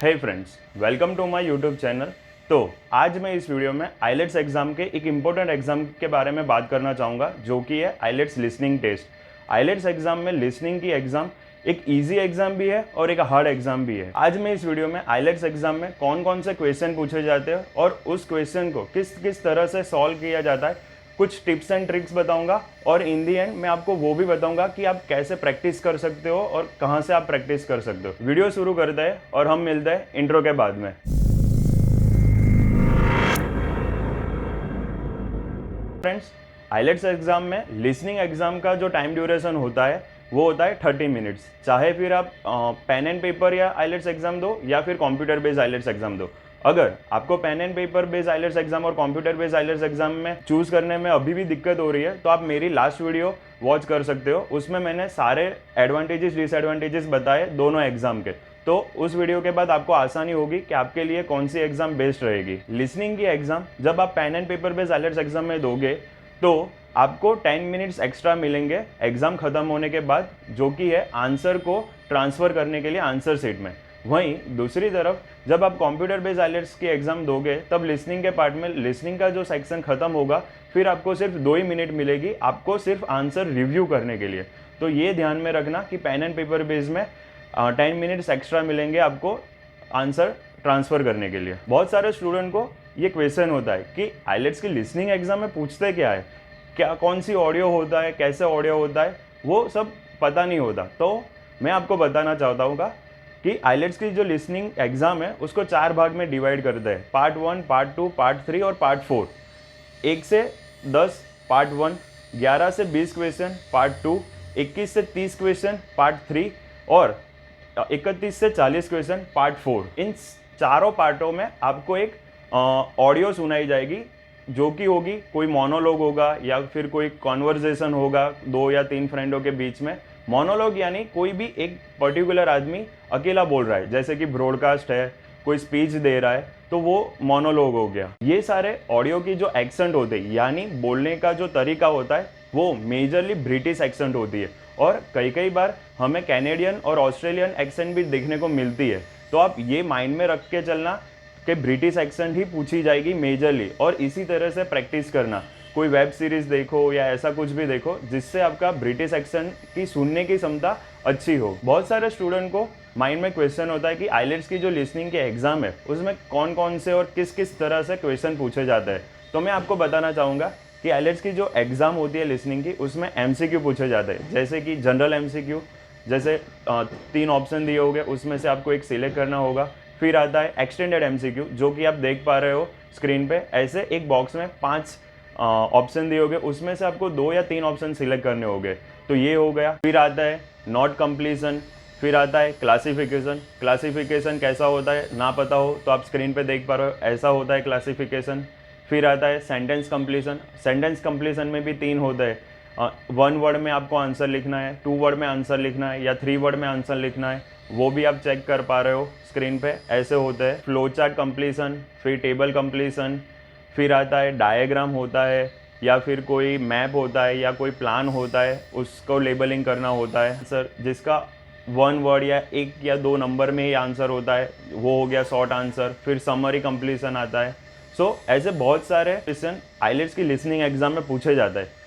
Hey friends, welcome to my YouTube channel. तो आज मैं इस वीडियो में आइलेट्स एग्ज़ाम के एक इम्पोर्टेंट एग्ज़ाम के बारे में बात करना चाहूँगा, जो कि है IELTS listening test. IELTS exam में लिसनिंग की एग्ज़ाम एक इजी एग्ज़ाम भी है और एक हार्ड एग्ज़ाम भी है। आज मैं इस वीडियो में आइलेट्स एग्ज़ाम में कौन कौन से क्वेश्चन पूछे जाते हैं और उस क्वेश्चन को किस किस तरह से सॉल्व किया जाता है, कुछ टिप्स एंड ट्रिक्स बताऊंगा और इन दी एंड मैं आपको वो भी बताऊंगा कि आप कैसे प्रैक्टिस कर सकते हो और कहां से आप प्रैक्टिस कर सकते हो। वीडियो शुरू करते हैं और हम मिलते हैं इंट्रो के बाद में। फ्रेंड्स, आइलेट्स एग्जाम में लिसनिंग एग्जाम का जो टाइम ड्यूरेशन होता है वो होता है 30 मिनट्स। चाहे फिर आप पेन एंड पेपर या आइलेट्स एग्जाम दो या फिर कंप्यूटर बेस्ड आइलेट्स एग्जाम दो। अगर आपको pen and paper based IELTS exam और कंप्यूटर बेस्ड आइलेट्स एग्जाम में चूज करने में अभी भी दिक्कत हो रही है तो आप मेरी लास्ट वीडियो वॉच कर सकते हो। उसमें मैंने सारे एडवांटेजेस डिसएडवांटेजेस बताए दोनों एग्जाम के। तो उस वीडियो के बाद आपको आसानी होगी कि आपके लिए कौन सी एग्जाम बेस्ट रहेगी। लिसनिंग की एग्जाम जब आप pen and paper based IELTS exam में दोगे तो आपको 10 मिनट्स एक्स्ट्रा मिलेंगे एग्जाम खत्म होने के बाद, जो कि है आंसर को ट्रांसफर करने के लिए आंसर शीट में। वहीं दूसरी तरफ जब आप कंप्यूटर बेस्ड आइलेट्स की एग्जाम दोगे तब लिसनिंग के पार्ट में लिसनिंग का जो सेक्शन खत्म होगा फिर आपको सिर्फ 2 ही मिनट मिलेगी आपको सिर्फ आंसर रिव्यू करने के लिए। तो ये ध्यान में रखना कि पेन एंड पेपर बेस में 10 मिनट्स एक्स्ट्रा मिलेंगे आपको आंसर ट्रांसफर करने के लिए। बहुत सारे स्टूडेंट को ये क्वेश्चन होता है कि आइलेट्स की लिसनिंग एग्जाम में पूछते क्या है, क्या कौन सी ऑडियो होता है, कैसे ऑडियो होता है, वो सब पता नहीं होता। तो मैं आपको बताना चाहता हूँ कि आइलेट्स की जो लिसनिंग एग्जाम है उसको 4 भाग में डिवाइड करते हैं, पार्ट 1, पार्ट 2, पार्ट 3 और पार्ट 4। 1 से 10 पार्ट 1, 11 से 20 क्वेश्चन पार्ट 2, 21 से 30 क्वेश्चन पार्ट 3 और 31 से 40 क्वेश्चन पार्ट 4। इन चारों पार्टों में आपको एक ऑडियो सुनाई जाएगी, जो कि होगी कोई मोनोलॉग होगा या फिर कोई कॉन्वर्जेशन होगा 2 या 3 फ्रेंडों के बीच में। मोनोलॉग यानी कोई भी एक पर्टिकुलर आदमी अकेला बोल रहा है, जैसे कि ब्रॉडकास्ट है, कोई स्पीच दे रहा है, तो वो मोनोलॉग हो गया। ये सारे ऑडियो की जो एक्सेंट होते हैं यानी बोलने का जो तरीका होता है वो मेजरली ब्रिटिश एक्सेंट होती है और कई कई बार हमें कैनेडियन और ऑस्ट्रेलियन एक्सेंट भी देखने को मिलती है। तो आप ये माइंड में रख के चलना कि ब्रिटिश एक्सेंट ही पूछी जाएगी मेजरली, और इसी तरह से प्रैक्टिस करना। कोई वेब सीरीज देखो या ऐसा कुछ भी देखो जिससे आपका ब्रिटिश एक्सेंट की सुनने की क्षमता अच्छी हो। बहुत सारे स्टूडेंट को माइंड में क्वेश्चन होता है कि आइलेट्स की जो लिसनिंग के एग्जाम है उसमें कौन कौन से और किस किस तरह से क्वेश्चन पूछे जाते हैं। तो मैं आपको बताना चाहूँगा कि आइलेट्स की जो एग्जाम होती है लिसनिंग की उसमें MCQ पूछे जाते हैं, जैसे कि जनरल MCQ, जैसे 3 ऑप्शन दिए होंगे उसमें से आपको एक सिलेक्ट करना होगा। फिर आता है एक्सटेंडेड MCQ, जो कि आप देख पा रहे हो स्क्रीन पे। ऐसे एक बॉक्स में 5 ऑप्शन दिए होंगे, उसमें से आपको 2 या 3 ऑप्शन सिलेक्ट करने होंगे, तो ये हो गया। फिर आता है नॉट कंप्लीशन, फिर आता है क्लासिफिकेशन। क्लासिफिकेशन कैसा होता है ना पता हो तो आप स्क्रीन पे देख पा रहे हो, ऐसा होता है क्लासिफिकेशन। फिर आता है सेंटेंस कंप्लीशन। सेंटेंस कंप्लीशन में भी 3 होते हैं, 1 वर्ड में आपको आंसर लिखना है, 2 वर्ड में आंसर लिखना है या 3 वर्ड में आंसर लिखना है, वो भी आप चेक कर पा रहे हो स्क्रीन पे। ऐसे होते हैं फ्लो चार्ट कंप्लीशन, फिर टेबल कंप्लीशन, फिर आता है डायग्राम होता है या फिर कोई मैप होता है या कोई प्लान होता है, उसको लेबलिंग करना होता है सर, जिसका 1 वर्ड या 1 या 2 नंबर में ही आंसर होता है, वो हो गया शॉर्ट आंसर। फिर समरी कंप्लीशन आता है। सो ऐसे बहुत सारे क्वेश्चन आइलेट्स की लिसनिंग एग्जाम में पूछे जाता है।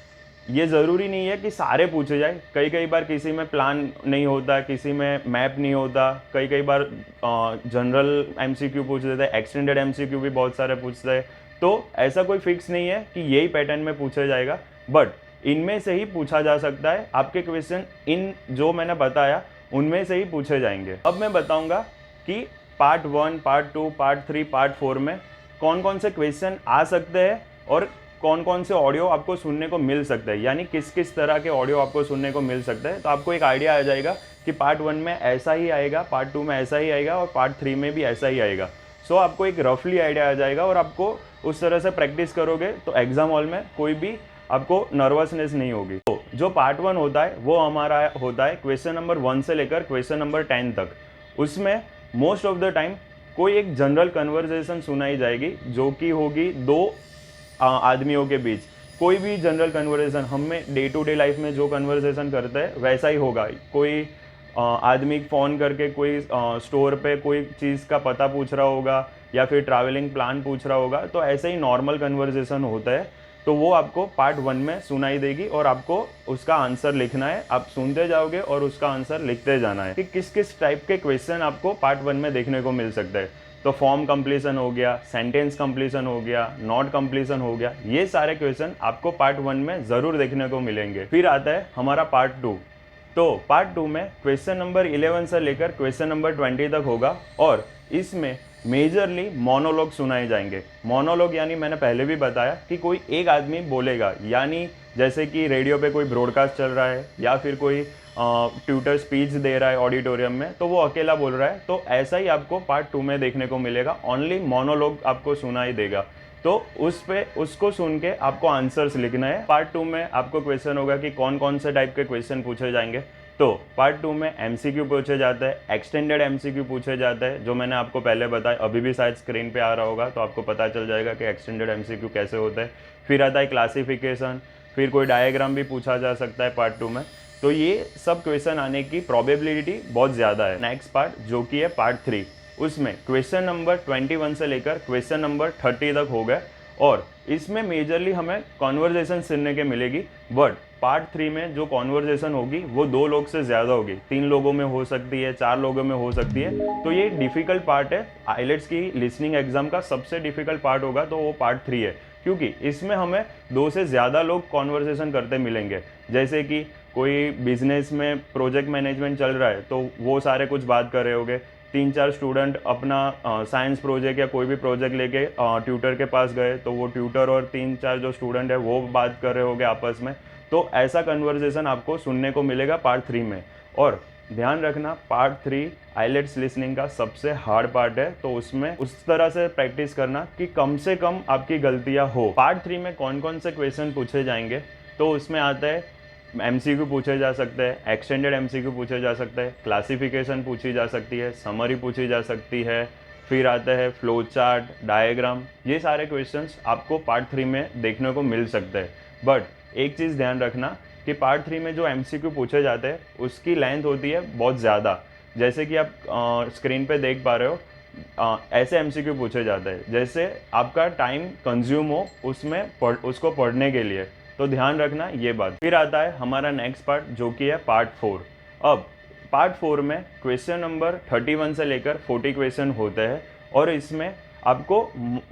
ये ज़रूरी नहीं है कि सारे पूछे जाए, कई कई बार किसी में प्लान नहीं होता, किसी में मैप नहीं होता, कई कई बार जनरल MCQ पूछ देते हैं, एक्सटेंडेड MCQ भी बहुत सारे पूछते हैं। तो ऐसा कोई फिक्स नहीं है कि यही पैटर्न में पूछा जाएगा, बट इनमें से ही पूछा जा सकता है। आपके क्वेश्चन इन जो मैंने बताया उनमें से ही पूछे जाएंगे। अब मैं बताऊंगा कि पार्ट 1, पार्ट 2, पार्ट 3, पार्ट 4 में कौन कौन से क्वेश्चन आ सकते हैं और कौन कौन से ऑडियो आपको सुनने को मिल सकता है, यानी किस किस तरह के ऑडियो आपको सुनने को मिल सकता है। तो आपको एक आइडिया आ जाएगा कि पार्ट 1 में ऐसा ही आएगा, पार्ट 2 में ऐसा ही आएगा और पार्ट 3 में भी ऐसा ही आएगा। सो आपको एक रफली आइडिया आ जाएगा और आपको उस तरह से प्रैक्टिस करोगे तो एग्जाम हॉल में कोई भी आपको नर्वसनेस नहीं होगी। तो जो पार्ट 1 होता है वो हमारा होता है क्वेश्चन नंबर 1 से लेकर क्वेश्चन नंबर 10 तक। उसमें मोस्ट ऑफ द टाइम कोई एक जनरल कन्वर्जेशन सुनाई जाएगी, जो कि होगी 2 आदमियों के बीच। कोई भी जनरल कन्वर्सेशन हमें डे टू डे लाइफ में जो कन्वर्सेशन करते हैं वैसा ही होगा। कोई आदमी फ़ोन करके कोई स्टोर पे कोई चीज़ का पता पूछ रहा होगा या फिर ट्रैवलिंग प्लान पूछ रहा होगा, तो ऐसे ही नॉर्मल कन्वर्सेशन होता है। तो वो आपको पार्ट 1 में सुनाई देगी और आपको उसका आंसर लिखना है। आप सुनते जाओगे और उसका आंसर लिखते जाना है कि किस किस टाइप के क्वेश्चन आपको पार्ट 1 में देखने को मिल सकता है। तो फॉर्म कंप्लीशन हो गया, सेंटेंस कंप्लीशन हो गया, नॉट कंप्लीशन हो गया, ये सारे क्वेश्चन आपको पार्ट 1 में ज़रूर देखने को मिलेंगे। फिर आता है हमारा पार्ट 2। तो पार्ट 2 में क्वेश्चन नंबर 11 से लेकर क्वेश्चन नंबर 20 तक होगा और इसमें मेजरली मोनोलॉग सुनाए जाएंगे। मोनोलॉग यानी मैंने पहले भी बताया कि कोई एक आदमी बोलेगा, यानी जैसे कि रेडियो पे कोई ब्रॉडकास्ट चल रहा है या फिर कोई ट्यूटर स्पीच दे रहा है ऑडिटोरियम में, तो वो अकेला बोल रहा है। तो ऐसा ही आपको पार्ट 2 में देखने को मिलेगा, ओनली मोनोलॉग आपको सुनाई देगा। तो उसको सुन के आपको आंसर्स लिखना है। पार्ट 2 में आपको क्वेश्चन होगा कि कौन कौन से टाइप के क्वेश्चन पूछे जाएंगे। तो पार्ट 2 में एमसीक्यू पूछे जाते हैं, एक्सटेंडेड एमसीक्यू पूछे जाते हैं, जो मैंने आपको पहले बताया, अभी भी शायद स्क्रीन पे आ रहा होगा तो आपको पता चल जाएगा कि एक्सटेंडेड एमसीक्यू कैसे होता है। फिर आता है क्लासिफिकेशन, फिर कोई डायग्राम भी पूछा जा सकता है पार्ट 2 में। तो ये सब क्वेश्चन आने की प्रोबेबिलिटी बहुत ज़्यादा है। नेक्स्ट पार्ट जो कि है पार्ट 3, उसमें क्वेश्चन नंबर 21 से लेकर क्वेश्चन नंबर 30 तक हो गए और इसमें मेजरली हमें कॉन्वर्जेसन सुनने के मिलेगी। बट पार्ट 3 में जो कॉन्वर्जेसन होगी वो 2 लोग से ज़्यादा होगी, 3 लोगों में हो सकती है, 4 लोगों में हो सकती है। तो ये डिफ़िकल्ट पार्ट है, आइलेट्स की लिसनिंग एग्जाम का सबसे डिफ़िकल्ट पार्ट होगा तो वो पार्ट 3 है, क्योंकि इसमें हमें 2 से ज़्यादा लोग कॉन्वर्सेशन करते मिलेंगे। जैसे कि कोई बिजनेस में प्रोजेक्ट मैनेजमेंट चल रहा है तो वो सारे कुछ बात कर रहे होंगे, 3-4 स्टूडेंट अपना साइंस प्रोजेक्ट या कोई भी प्रोजेक्ट लेके ट्यूटर के पास गए तो वो ट्यूटर और 3-4 जो स्टूडेंट है वो बात कर रहे होंगे आपस में। तो ऐसा कन्वर्सेशन आपको सुनने को मिलेगा पार्ट 3 में। और ध्यान रखना, पार्ट 3 आइलेट्स लिसनिंग का सबसे हार्ड पार्ट है, तो उसमें उस तरह से प्रैक्टिस करना कि कम से कम आपकी गलतियां हो। पार्ट 3 में कौन कौन से क्वेश्चन पूछे जाएंगे, तो उसमें आता है एमसीक्यू पूछे जा सकते हैं, एक्सटेंडेड एमसीक्यू पूछे जा सकते हैं, क्लासिफिकेशन पूछी जा सकती है, समरी पूछी जा सकती है, फिर आता है फ्लो चार्ट, डायग्राम। ये सारे क्वेश्चंस आपको पार्ट 3 में देखने को मिल सकते हैं। बट एक चीज़ ध्यान रखना कि पार्ट 3 में जो एमसीक्यू पूछे जाते हैं उसकी लेंथ होती है बहुत ज़्यादा। जैसे कि आप स्क्रीन पे देख पा रहे हो, ऐसे एमसीक्यू पूछे जाते हैं जैसे आपका टाइम कंज्यूम हो उसमें उसको पढ़ने के लिए। तो ध्यान रखना ये बात। फिर आता है हमारा नेक्स्ट पार्ट जो कि है पार्ट 4। अब पार्ट 4 में क्वेश्चन नंबर 31 से लेकर 40 क्वेश्चन होते हैं और इसमें आपको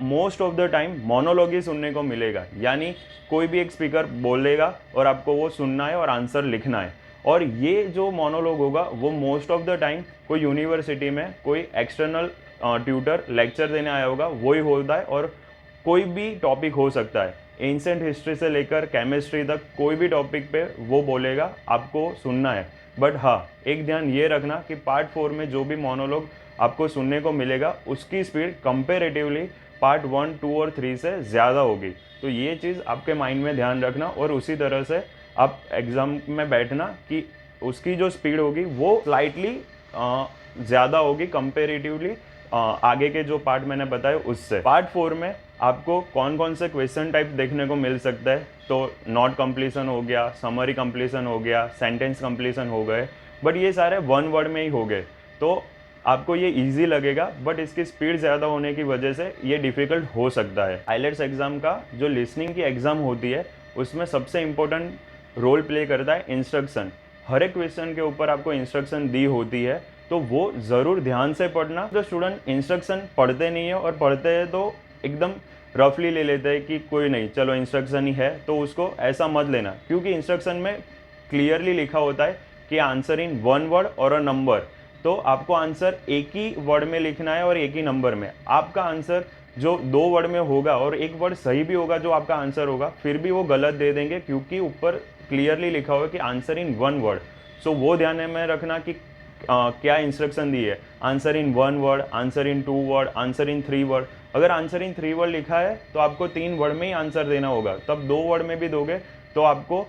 most of the time monologue ही सुनने को मिलेगा, यानी कोई भी एक स्पीकर बोलेगा और आपको वो सुनना है और आंसर लिखना है। और ये जो मोनोलॉग होगा वो मोस्ट ऑफ द टाइम कोई यूनिवर्सिटी में कोई एक्सटर्नल ट्यूटर लेक्चर देने आया होगा वही होता है, और कोई भी टॉपिक हो सकता है, एंशिएंट हिस्ट्री से लेकर केमिस्ट्री तक कोई भी टॉपिक पे वो बोलेगा, आपको सुनना है। बट हाँ, एक ध्यान ये रखना कि पार्ट 4 में जो भी मोनोलॉग आपको सुनने को मिलेगा उसकी स्पीड कंपेरेटिवली पार्ट 1, 2 और 3 से ज़्यादा होगी। तो ये चीज़ आपके माइंड में ध्यान रखना और उसी तरह से आप एग्ज़ाम में बैठना कि उसकी जो स्पीड होगी वो स्लाइटली ज़्यादा होगी कंपेरेटिवली आगे के जो पार्ट मैंने बताए उससे। पार्ट 4 में आपको कौन कौन से क्वेश्चन टाइप देखने को मिल सकता है, तो नॉट कंप्लीशन हो गया, समरी कंप्लीशन हो गया, सेंटेंस कंप्लीशन हो गए। बट ये सारे 1 वर्ड में ही हो गए तो आपको ये इजी लगेगा, बट इसकी स्पीड ज़्यादा होने की वजह से ये डिफ़िकल्ट हो सकता है। आइलेट्स एग्ज़ाम का जो लिसनिंग की एग्ज़ाम होती है उसमें सबसे इम्पोर्टेंट रोल प्ले करता है इंस्ट्रक्शन। हर एक क्वेश्चन के ऊपर आपको इंस्ट्रक्शन दी होती है तो वो ज़रूर ध्यान से पढ़ना। जो स्टूडेंट इंस्ट्रक्शन पढ़ते नहीं है और पढ़ते हैं तो एकदम रफली ले लेते हैं कि कोई नहीं, चलो इंस्ट्रक्शन ही है, तो उसको ऐसा मत लेना, क्योंकि इंस्ट्रक्शन में क्लियरली लिखा होता है कि आंसर इन 1 वर्ड और अ नंबर। तो आपको आंसर एक ही वर्ड में लिखना है और एक ही नंबर में। आपका आंसर जो 2 वर्ड में होगा और एक वर्ड सही भी होगा जो आपका आंसर होगा, फिर भी वो गलत दे देंगे क्योंकि ऊपर क्लियरली लिखा हुआ है कि आंसर इन 1 वर्ड। सो वो ध्यान में रखना कि क्या इंस्ट्रक्शन दी है, answer in 1 word, answer in 2 word, answer in 3 word. अगर आंसर इन 3 वर्ड लिखा है तो आपको 3 वर्ड में ही आंसर देना होगा, तब 2 वर्ड में भी दोगे तो आपको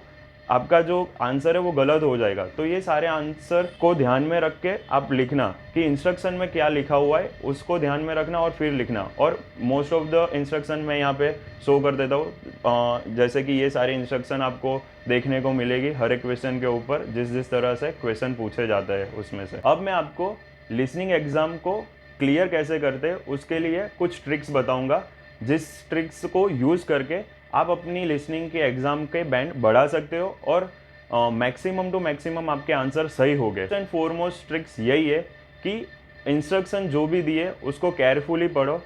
आपका जो आंसर है वो गलत हो जाएगा। तो ये सारे आंसर को ध्यान में रख के आप लिखना कि इंस्ट्रक्शन में क्या लिखा हुआ है, उसको ध्यान में रखना और फिर लिखना। और मोस्ट ऑफ द इंस्ट्रक्शन मैं यहाँ पे शो कर देता हूँ, जैसे कि ये सारे इंस्ट्रक्शन आपको देखने को मिलेगी हर एक क्वेश्चन के ऊपर, जिस जिस तरह से क्वेश्चन पूछे जाते हैं उसमें से। अब मैं आपको लिसनिंग एग्ज़ाम को क्लियर कैसे करते हैं उसके लिए कुछ ट्रिक्स बताऊँगा, जिस ट्रिक्स को यूज़ करके आप अपनी लिसनिंग के एग्ज़ाम के बैंड बढ़ा सकते हो और मैक्सिमम टू मैक्सिमम आपके आंसर सही हो गए। एंड फॉरमोस्ट ट्रिक्स यही है कि इंस्ट्रक्शन जो भी दिए उसको केयरफुली पढ़ो।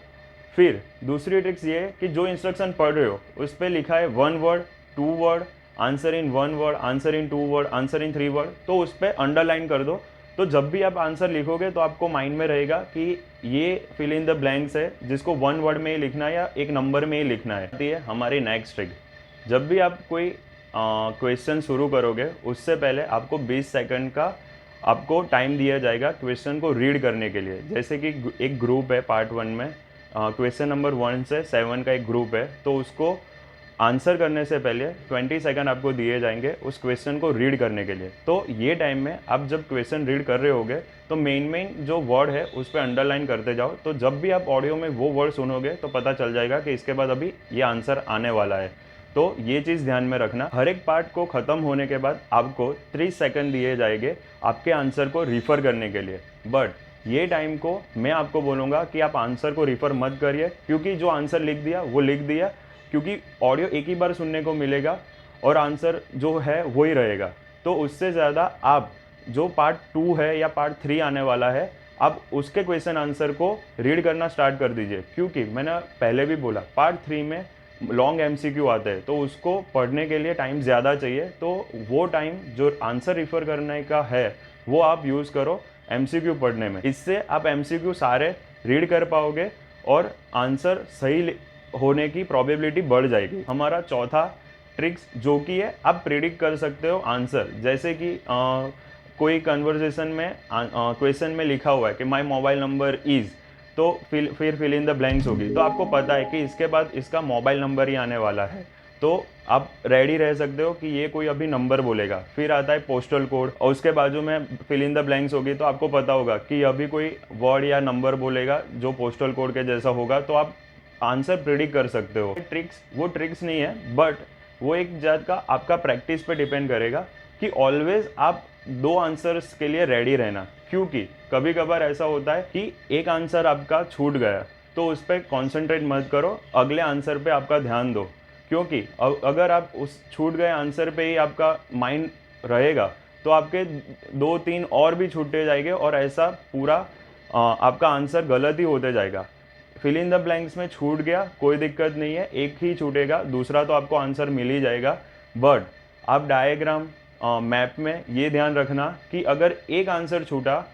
फिर दूसरी ट्रिक्स ये है कि जो इंस्ट्रक्शन पढ़ रहे हो उस पर लिखा है 1 word, 2 word, answer in 1 word, answer in 2 word, answer in 3 word, तो उस पर अंडरलाइन कर दो। तो जब भी आप आंसर लिखोगे तो आपको माइंड में रहेगा कि ये फिल इन द ब्लैंक्स है, जिसको 1 वर्ड में ही लिखना है या एक नंबर में ही लिखना है। ये हमारी नेक्स्ट ट्रिक, जब भी आप कोई क्वेश्चन शुरू करोगे उससे पहले आपको 20 सेकंड का आपको टाइम दिया जाएगा क्वेश्चन को रीड करने के लिए। जैसे कि एक ग्रुप है पार्ट 1 में, क्वेश्चन नंबर 1 से 7 का एक ग्रुप है, तो उसको आंसर करने से पहले 20 सेकंड आपको दिए जाएंगे उस क्वेश्चन को रीड करने के लिए। तो ये टाइम में आप जब क्वेश्चन रीड कर रहे होगे तो मेन जो वर्ड है उस पर अंडरलाइन करते जाओ। तो जब भी आप ऑडियो में वो वर्ड सुनोगे तो पता चल जाएगा कि इसके बाद अभी ये आंसर आने वाला है। तो ये चीज़ ध्यान में रखना। हर एक पार्ट को ख़त्म होने के बाद आपको 30 सेकंड दिए जाएंगे आपके आंसर को रिफ़र करने के लिए। बट ये टाइम को मैं आपको बोलूँगा कि आप आंसर को रिफ़र मत करिए, क्योंकि जो आंसर लिख दिया वो लिख दिया, क्योंकि ऑडियो एक ही बार सुनने को मिलेगा और आंसर जो है वो ही रहेगा। तो उससे ज़्यादा आप जो पार्ट 2 है या पार्ट 3 आने वाला है, आप उसके क्वेश्चन आंसर को रीड करना स्टार्ट कर दीजिए, क्योंकि मैंने पहले भी बोला पार्ट 3 में लॉन्ग MCQ आते हैं, तो उसको पढ़ने के लिए टाइम ज़्यादा चाहिए। तो वो टाइम जो आंसर रिफ़र करने का है वो आप यूज़ करो MCQ पढ़ने में। इससे आप MCQ सारे रीड कर पाओगे और आंसर सही होने की प्रोबेबिलिटी बढ़ जाएगी। हमारा चौथा ट्रिक्स जो कि है, आप प्रिडिक्ट कर सकते हो आंसर। जैसे कि कोई कन्वर्सेशन में क्वेश्चन में लिखा हुआ है कि माय मोबाइल नंबर इज़, तो फिर फिल इन द ब्लैंक्स होगी, तो आपको पता है कि इसके बाद इसका मोबाइल नंबर ही आने वाला है, तो आप रेडी रह सकते हो कि ये कोई अभी नंबर बोलेगा। फिर आता है पोस्टल कोड और उसके बाजू में फिल इन द ब्लैंक्स होगी, तो आपको पता होगा कि अभी कोई वर्ड या नंबर बोलेगा जो पोस्टल कोड के जैसा होगा, तो आप आंसर प्रिडिक्ट कर सकते हो। वो ट्रिक्स नहीं है, बट वो एक जात का आपका प्रैक्टिस पे डिपेंड करेगा कि ऑलवेज आप 2 आंसर्स के लिए रेडी रहना। क्योंकि कभी कभार ऐसा होता है कि एक आंसर आपका छूट गया, तो उस पर कॉन्सेंट्रेट मत करो, अगले आंसर पे आपका ध्यान दो। क्योंकि अगर आप उस छूट गए आंसर पे ही आपका माइंड रहेगा तो आपके 2-3 और भी छूटते जाएंगे और ऐसा पूरा आपका आंसर गलत ही होते जाएगा। फिल इन द ब्लैंक्स में छूट गया कोई दिक्कत नहीं है, एक ही छूटेगा, दूसरा तो आपको आंसर मिल ही जाएगा। बट आप डायग्राम मैप में ये ध्यान रखना कि अगर एक आंसर छूटा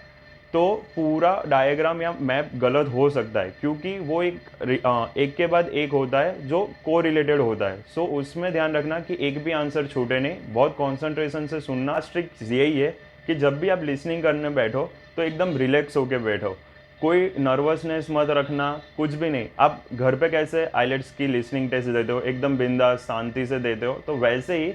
तो पूरा डायग्राम या मैप गलत हो सकता है, क्योंकि वो एक के बाद एक होता है जो को रिलेटेड होता है। सो उसमें ध्यान रखना कि एक भी आंसर छूटे नहीं, बहुत कॉन्सेंट्रेशन से सुनना। स्ट्रिक्ट यही है कि जब भी आप लिसनिंग करने बैठो तो एकदम रिलैक्स होके बैठो, कोई नर्वसनेस मत रखना, कुछ भी नहीं। आप घर पे कैसे आइलेट्स की लिसनिंग टेस्ट देते हो, एकदम बिंदास शांति से देते हो, तो वैसे ही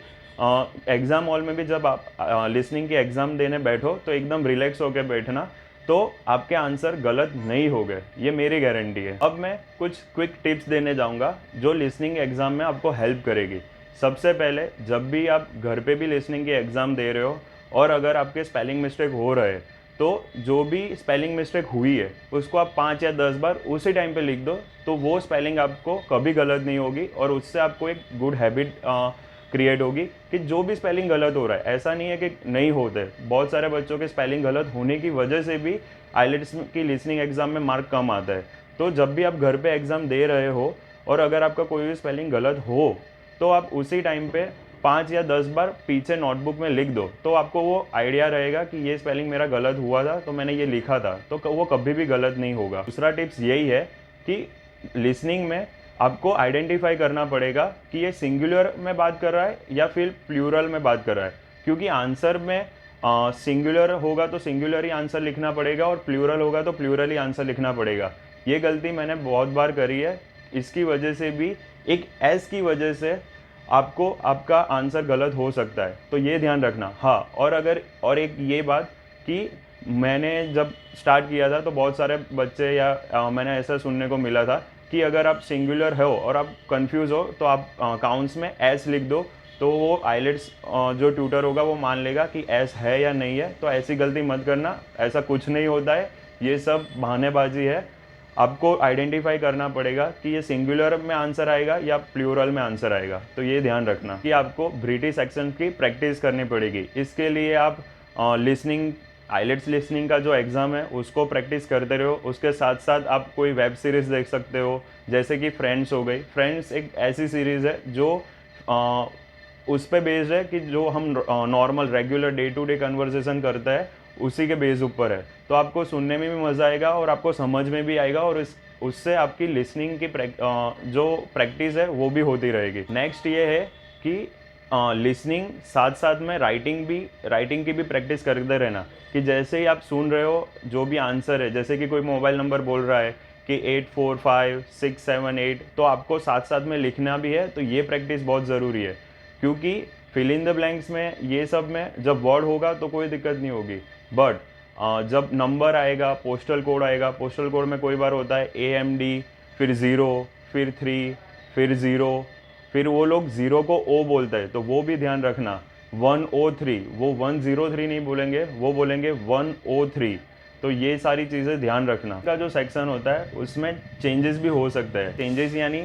एग्ज़ाम हॉल में भी जब आप लिसनिंग की एग्ज़ाम देने बैठो तो एकदम रिलैक्स होकर बैठना, तो आपके आंसर गलत नहीं हो गए, ये मेरी गारंटी है। अब मैं कुछ क्विक टिप्स देने जाऊंगा जो लिसनिंग एग्ज़ाम में आपको हेल्प करेगी। सबसे पहले, जब भी आप घर पे भी लिसनिंग की एग्ज़ाम दे रहे हो और अगर आपके स्पेलिंग मिस्टेक हो रहे हैं, तो जो भी स्पेलिंग मिस्टेक हुई है उसको आप 5 या 10 बार उसी टाइम पे लिख दो, तो वो स्पेलिंग आपको कभी गलत नहीं होगी और उससे आपको एक गुड हैबिट क्रिएट होगी कि जो भी स्पेलिंग गलत हो रहा है, ऐसा नहीं है कि नहीं होते, बहुत सारे बच्चों के स्पेलिंग गलत होने की वजह से भी आइलेट्स की लिसनिंग एग्ज़ाम में मार्क कम आता है। तो जब भी आप घर पे एग्ज़ाम दे रहे हो और अगर आपका कोई भी स्पेलिंग गलत हो तो आप उसी टाइम पे 5 या 10 बार पीछे नोटबुक में लिख दो, तो आपको वो आइडिया रहेगा कि ये स्पेलिंग मेरा गलत हुआ था तो मैंने ये लिखा था, तो वो कभी भी गलत नहीं होगा। दूसरा टिप्स यही है कि लिसनिंग में आपको आइडेंटिफाई करना पड़ेगा कि ये सिंगुलर में बात कर रहा है या फिर प्लूरल में बात कर रहा है, क्योंकि आंसर में सिंगुलर होगा तो सिंगुलर ही आंसर लिखना पड़ेगा और प्लूरल होगा तो प्लूरल ही आंसर लिखना पड़ेगा। ये गलती मैंने बहुत बार करी है, इसकी वजह से भी एक एस की वजह से आपको आपका आंसर गलत हो सकता है, तो ये ध्यान रखना। हाँ, और एक ये बात कि मैंने जब स्टार्ट किया था तो बहुत सारे बच्चे या मैंने ऐसा सुनने को मिला था कि अगर आप सिंगुलर हो और आप कंफ्यूज हो तो आप काउंट्स में एस लिख दो, तो वो आइलेट्स जो ट्यूटर होगा वो मान लेगा कि एस है या नहीं है। तो ऐसी गलती मत करना, ऐसा कुछ नहीं होता है, ये सब बहानेबाजी है। आपको आइडेंटिफाई करना पड़ेगा कि ये सिंगुलर में आंसर आएगा या प्लूरल में आंसर आएगा। तो ये ध्यान रखना कि आपको ब्रिटिश एक्सेंट की प्रैक्टिस करनी पड़ेगी। इसके लिए आप लिसनिंग, आइलेट्स लिसनिंग का जो एग्ज़ाम है उसको प्रैक्टिस करते रहो। उसके साथ साथ आप कोई वेब सीरीज़ देख सकते हो, जैसे कि फ्रेंड्स हो गई। फ्रेंड्स एक ऐसी सीरीज़ है जो उस पे बेस्ड है कि जो हम normal regular day to day conversation करते हैं उसी के बेस ऊपर है। तो आपको सुनने में भी मज़ा आएगा और आपको समझ में भी आएगा, और उससे आपकी लिसनिंग की जो प्रैक्टिस है वो भी होती रहेगी। नेक्स्ट ये है कि लिसनिंग साथ साथ में राइटिंग की भी प्रैक्टिस करते रहना। कि जैसे ही आप सुन रहे हो जो भी आंसर है, जैसे कि कोई मोबाइल नंबर बोल रहा है कि 845678, तो आपको साथ साथ में लिखना भी है। तो ये प्रैक्टिस बहुत ज़रूरी है, क्योंकि फिल इन द ब्लैंक्स में ये सब में जब वर्ड होगा तो कोई दिक्कत नहीं होगी, बट जब नंबर आएगा, पोस्टल कोड आएगा, पोस्टल कोड में कोई बार होता है AMD, फिर 0, फिर 3, फिर 0, फिर वो लोग 0 को O बोलते हैं, तो वो भी ध्यान रखना। 103, वो 103 नहीं बोलेंगे, वो बोलेंगे 103। तो ये सारी चीज़ें ध्यान रखना। का जो सेक्शन होता है उसमें चेंजेस भी हो सकते हैं। चेंजेस यानी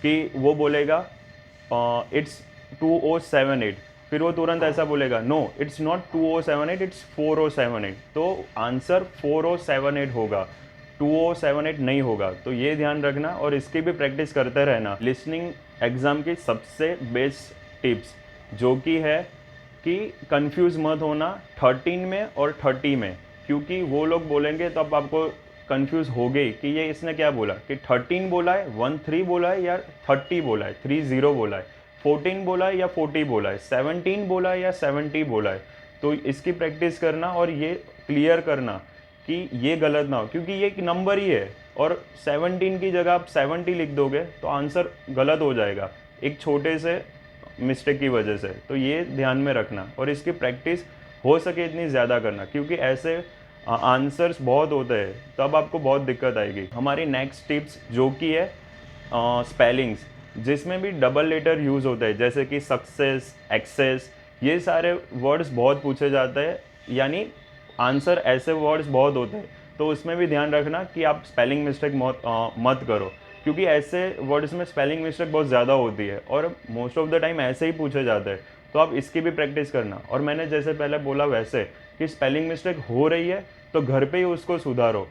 कि वो बोलेगा इट्स 2078, फिर वो तुरंत ऐसा बोलेगा नो इट्स नॉट 2078, इट्स 4078। तो आंसर 4078 होगा, 2078 नहीं होगा। तो ये ध्यान रखना और इसकी भी प्रैक्टिस करते रहना। लिसनिंग एग्ज़ाम की सबसे बेस्ट टिप्स जो कि है कि कंफ्यूज मत होना 13 में और 30 में, क्योंकि वो लोग बोलेंगे तो अब आपको कंफ्यूज हो गई कि ये इसने क्या बोला, कि 13 बोला है, 13 बोला है या 30 बोला है, 30 बोला है, 14 बोला है या 40 बोला है, 17 बोला है या 70 बोला है। तो इसकी प्रैक्टिस करना और ये क्लियर करना कि ये गलत ना हो, क्योंकि ये एक नंबर ही है और 17 की जगह आप 70 लिख दोगे तो आंसर गलत हो जाएगा एक छोटे से मिस्टेक की वजह से। तो ये ध्यान में रखना और इसकी प्रैक्टिस हो सके इतनी ज़्यादा करना, क्योंकि ऐसे आंसर्स बहुत होते हैं तब आपको बहुत दिक्कत आएगी। हमारी नेक्स्ट टिप्स जो कि है स्पेलिंग्स, जिसमें भी डबल लेटर यूज़ होता है, जैसे कि सक्सेस, एक्सेस, ये सारे वर्ड्स बहुत पूछे जाते हैं, यानी आंसर ऐसे वर्ड्स बहुत होते हैं। तो उसमें भी ध्यान रखना कि आप स्पेलिंग मिस्टेक मत करो, क्योंकि ऐसे वर्ड्स में स्पेलिंग मिस्टेक बहुत ज़्यादा होती है और मोस्ट ऑफ द टाइम ऐसे ही पूछे जाते हैं। तो आप इसकी भी प्रैक्टिस करना। और मैंने जैसे पहले बोला वैसे कि स्पेलिंग मिस्टेक हो रही है तो घर पे ही उसको सुधारो।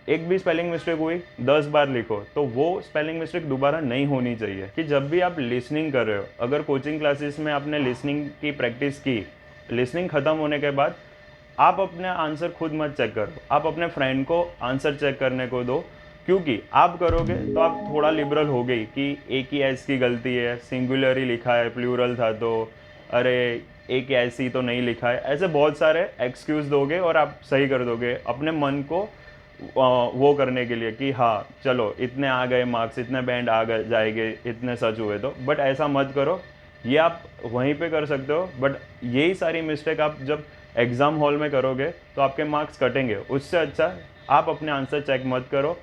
एक भी स्पेलिंग मिस्टेक हुई 10 बार लिखो, तो वो स्पेलिंग मिस्टेक दोबारा नहीं होनी चाहिए। कि जब भी आप लिसनिंग कर रहे हो, अगर कोचिंग क्लासेस में आपने लिसनिंग की प्रैक्टिस की, लिसनिंग ख़त्म होने के बाद आप अपने आंसर खुद मत चेक करो, आप अपने फ्रेंड को आंसर चेक करने को दो, क्योंकि आप करोगे तो आप थोड़ा लिबरल हो गई कि एक ही एस की गलती है, सिंगुलर ही लिखा है, प्लूरल था तो अरे एक ऐसी तो नहीं लिखा है, ऐसे बहुत सारे एक्सक्यूज़ दोगे और आप सही कर दोगे अपने मन को वो करने के लिए कि हाँ चलो इतने आ गए मार्क्स, इतने बैंड आ गए जाएंगे, इतने सच हुए तो। बट ऐसा मत करो, ये आप वहीं पे कर सकते हो, बट यही सारी मिस्टेक आप जब एग्ज़ाम हॉल में करोगे तो आपके मार्क्स कटेंगे। उससे अच्छा आप अपने आंसर चेक मत करो,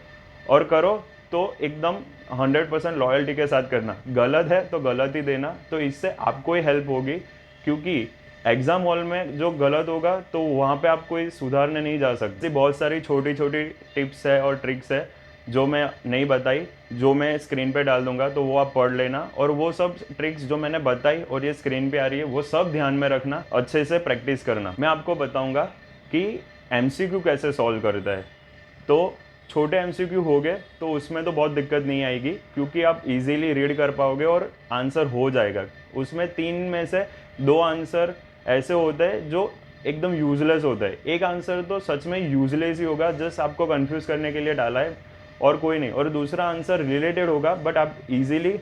और करो तो एकदम 100% लॉयल्टी के साथ करना। गलत है तो गलत ही देना, तो इससे आपको ही हेल्प होगी, क्योंकि एग्ज़ाम हॉल में जो गलत होगा तो वहाँ पे आप कोई सुधारने नहीं जा सकते। बहुत सारी छोटी छोटी टिप्स है और ट्रिक्स है जो मैं नहीं बताई, जो मैं स्क्रीन पे डाल दूंगा, तो वो आप पढ़ लेना। और वो सब ट्रिक्स जो मैंने बताई और ये स्क्रीन पे आ रही है वो सब ध्यान में रखना, अच्छे से प्रैक्टिस करना। मैं आपको बताऊँगा कि MCQ कैसे सॉल्व करता है। तो छोटे MCQ हो गए तो उसमें तो बहुत दिक्कत नहीं आएगी, क्योंकि आप इजीली रीड कर पाओगे और आंसर हो जाएगा। उसमें 3 में से 2 आंसर ऐसे होते हैं जो एकदम यूजलेस होता है। एक आंसर तो सच में यूजलेस ही होगा, जस्ट आपको कंफ्यूज करने के लिए डाला है और कोई नहीं। और दूसरा आंसर रिलेटेड होगा बट आप इजीली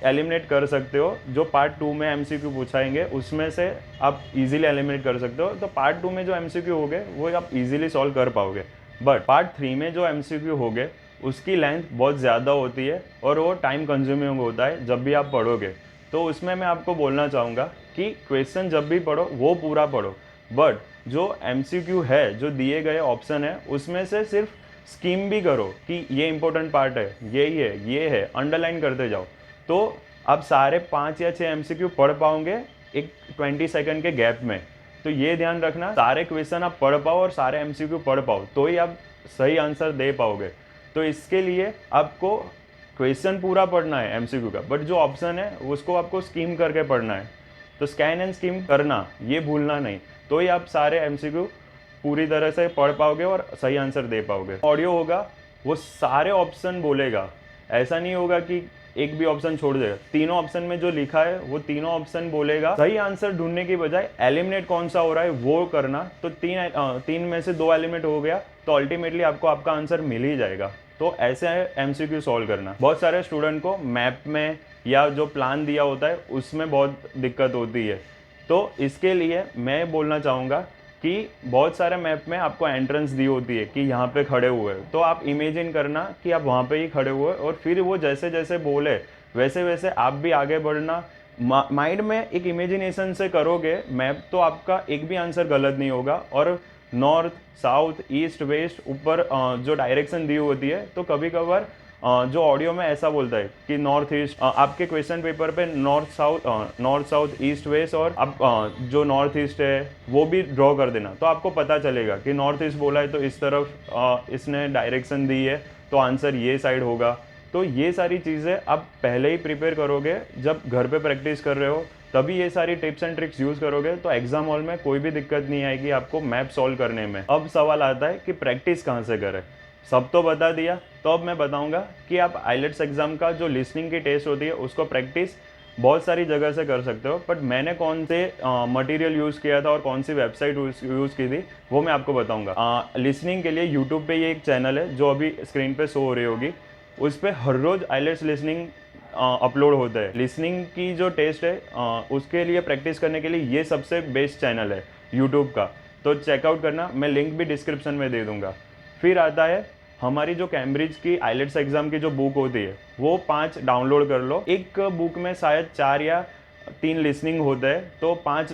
एलिमिनेट कर सकते हो। जो पार्ट 2 में MCQ पूछाएंगे उसमें से आप इजीली एलिमिनेट कर सकते हो। तो पार्ट 2 में जो MCQ हो गए वो आप इजीली सॉल्व कर पाओगे। बट पार्ट 3 में जो MCQ हो गए उसकी लेंथ बहुत ज़्यादा होती है और वो टाइम कंज्यूमिंग होता है जब भी आप पढ़ोगे। तो उसमें मैं आपको बोलना चाहूँगा कि क्वेश्चन जब भी पढ़ो वो पूरा पढ़ो, बट जो एमसीक्यू है, जो दिए गए ऑप्शन है, उसमें से सिर्फ स्कीम भी करो कि ये इंपॉर्टेंट पार्ट है, ये है, अंडरलाइन करते जाओ। तो आप सारे 5 या 6 एमसीक्यू पढ़ पाओगे एक 20 सेकंड के गैप में। तो ये ध्यान रखना, सारे क्वेश्चन आप पढ़ पाओ और सारे एमसीक्यू पढ़ पाओ, तो ही आप सही आंसर दे पाओगे। तो इसके लिए आपको क्वेश्चन पूरा पढ़ना है एमसीक्यू का, बट जो ऑप्शन है उसको आपको स्कीम करके पढ़ना है। तो स्कैन एंड स्कीम करना ये भूलना नहीं, तो ही आप सारे एमसीक्यू पूरी तरह से पढ़ पाओगे और सही आंसर दे पाओगे। ऑडियो होगा वो सारे ऑप्शन बोलेगा, ऐसा नहीं होगा कि एक भी ऑप्शन छोड़ देगा। तीनों ऑप्शन में जो लिखा है वो तीनों ऑप्शन बोलेगा। सही आंसर ढूंढने की बजाय एलिमिनेट कौन सा हो रहा है वो करना। तो तीन में से 2 एलिमिनेट हो गया तो अल्टीमेटली आपको आपका आंसर मिल ही जाएगा। तो ऐसे एमसीक्यू सॉल्व करना। बहुत सारे स्टूडेंट को मैप में या जो प्लान दिया होता है उसमें बहुत दिक्कत होती है। तो इसके लिए मैं बोलना चाहूँगा कि बहुत सारे मैप में आपको एंट्रेंस दी होती है कि यहाँ पे खड़े हुए, तो आप इमेजिन करना कि आप वहाँ पे ही खड़े हुए और फिर वो जैसे जैसे बोले वैसे वैसे आप भी आगे बढ़ना। माइंड में एक इमेजिनेशन से करोगे मैप, तो आपका एक भी आंसर गलत नहीं होगा। और नॉर्थ, साउथ, ईस्ट, वेस्ट ऊपर जो डायरेक्शन दी होती है, तो कभी कभार जो ऑडियो में ऐसा बोलता है कि नॉर्थ ईस्ट, आपके क्वेश्चन पेपर पे नॉर्थ साउथ ईस्ट वेस्ट, और आप जो नॉर्थ ईस्ट है वो भी ड्रॉ कर देना, तो आपको पता चलेगा कि नॉर्थ ईस्ट बोला है तो इस तरफ इसने डायरेक्शन दी है, तो आंसर ये साइड होगा। तो ये सारी चीज़ें आप पहले ही प्रिपेयर करोगे, जब घर पे प्रैक्टिस कर रहे हो तभी ये सारी टिप्स एंड ट्रिक्स यूज़ करोगे, तो एग्जाम हॉल में कोई भी दिक्कत नहीं आएगी आपको मैप सॉल्व करने में। अब सवाल आता है कि प्रैक्टिस कहाँ से करें। सब तो बता दिया, तो अब मैं बताऊंगा कि आप आइलेट्स एग्जाम का जो लिसनिंग की टेस्ट होती है उसको प्रैक्टिस बहुत सारी जगह से कर सकते हो, बट मैंने कौन से मटेरियल यूज़ किया था और कौन सी वेबसाइट यूज़ की थी वो मैं आपको बताऊंगा। लिसनिंग के लिए यूट्यूब पे ये एक चैनल है जो अभी स्क्रीन पे शो हो रही होगी, उस पर हर रोज़ आइलेट्स लिसनिंग अपलोड होता है। लिसनिंग की जो टेस्ट है उसके लिए प्रैक्टिस करने के लिए ये सबसे बेस्ट चैनल है यूट्यूब का, तो चेकआउट करना, मैं लिंक भी डिस्क्रिप्शन में दे दूंगा। फिर आता है हमारी जो कैम्ब्रिज की आइलेट्स एग्ज़ाम की जो बुक होती है वो 5 डाउनलोड कर लो। एक बुक में शायद 4 या 3 लिसनिंग होते हैं, तो 5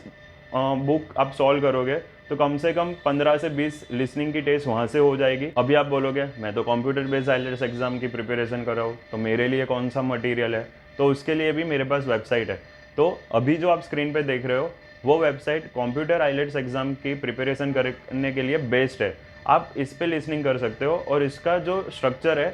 बुक आप सॉल्व करोगे तो कम से कम 15 से 20 लिसनिंग की टेस्ट वहाँ से हो जाएगी। अभी आप बोलोगे मैं तो कंप्यूटर बेस्ड आइलेट्स एग्ज़ाम की प्रिपरेशन कर रहा हूँ, तो मेरे लिए कौन सा मटेरियल है, तो उसके लिए भी मेरे पास वेबसाइट है। तो अभी जो आप स्क्रीन पे देख रहे हो वो वेबसाइट कंप्यूटर आइलेट्स एग्ज़ाम की प्रिपरेशन करने के लिए बेस्ट है। आप इस पे लिसनिंग कर सकते हो और इसका जो स्ट्रक्चर है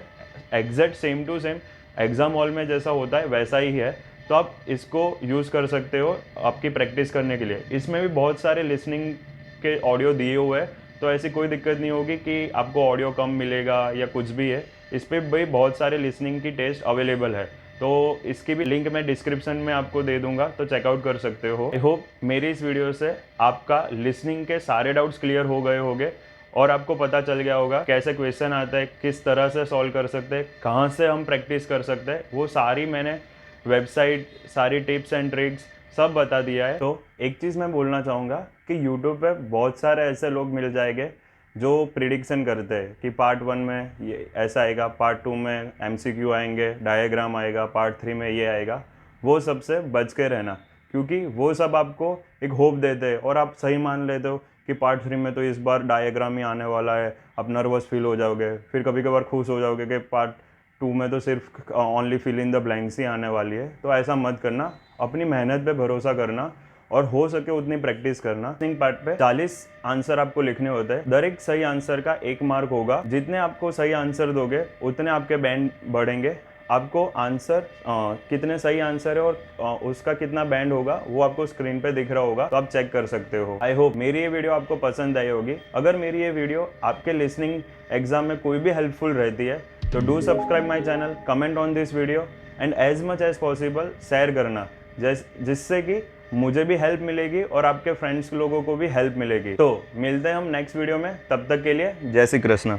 exact same to same exam hall में जैसा होता है वैसा ही है, तो आप इसको यूज़ कर सकते हो आपकी प्रैक्टिस करने के लिए। इसमें भी बहुत सारे लिसनिंग के ऑडियो दिए हुए हैं, तो ऐसी कोई दिक्कत नहीं होगी कि आपको ऑडियो कम मिलेगा या कुछ भी है। इस पर भी बहुत सारे लिसनिंग की टेस्ट अवेलेबल है, तो इसकी भी लिंक मैं डिस्क्रिप्शन में आपको दे दूंगा, तो चेकआउट कर सकते हो। आई होप मेरी इस वीडियो से आपका लिसनिंग के सारे डाउट्स क्लियर हो गए होंगे और आपको पता चल गया होगा कैसे क्वेश्चन आता है, किस तरह से सॉल्व कर सकते हैं, कहाँ से हम प्रैक्टिस कर सकते हैं। वो सारी मैंने वेबसाइट, सारी टिप्स एंड ट्रिक्स सब बता दिया है। तो एक चीज़ मैं बोलना चाहूँगा कि यूट्यूब पे बहुत सारे ऐसे लोग मिल जाएंगे जो प्रिडिक्शन करते हैं कि पार्ट 1 में ये ऐसा आएगा, पार्ट 2 में एमसीक्यू आएंगे, डायग्राम आएगा, पार्ट 3 में ये आएगा। वो सबसे बच के रहना, क्योंकि वो सब आपको एक होप देते हैं और आप सही मान लेते हो कि पार्ट 3 में तो इस बार डायग्राम ही आने वाला है, आप नर्वस फील हो जाओगे, फिर कभी कभार खुश हो जाओगे कि पार्ट 2 में तो सिर्फ only fill in the blanks ही आने वाली है। तो ऐसा मत करना, अपनी मेहनत पे भरोसा करना और हो सके उतनी प्रैक्टिस करना। लिसनिंग पार्ट पे 40 आंसर आपको लिखने होते हैं, दर एक सही आंसर का 1 मार्क होगा। जितने आपको सही आंसर दोगे उतने आपके बैंड बढ़ेंगे। आपको आंसर कितने सही आंसर है और उसका कितना बैंड होगा वो आपको स्क्रीन पे दिख रहा होगा, तो आप चेक कर सकते हो। आई होप मेरी ये वीडियो आपको पसंद आई होगी। अगर मेरी ये वीडियो आपके लिसनिंग एग्जाम में कोई भी हेल्पफुल रहती है तो do subscribe my channel, comment on this video and as much as possible share करना, जिससे कि मुझे भी हेल्प मिलेगी और आपके फ्रेंड्स लोगों को भी हेल्प मिलेगी। तो मिलते हैं हम नेक्स्ट वीडियो में, तब तक के लिए जय श्री कृष्ण।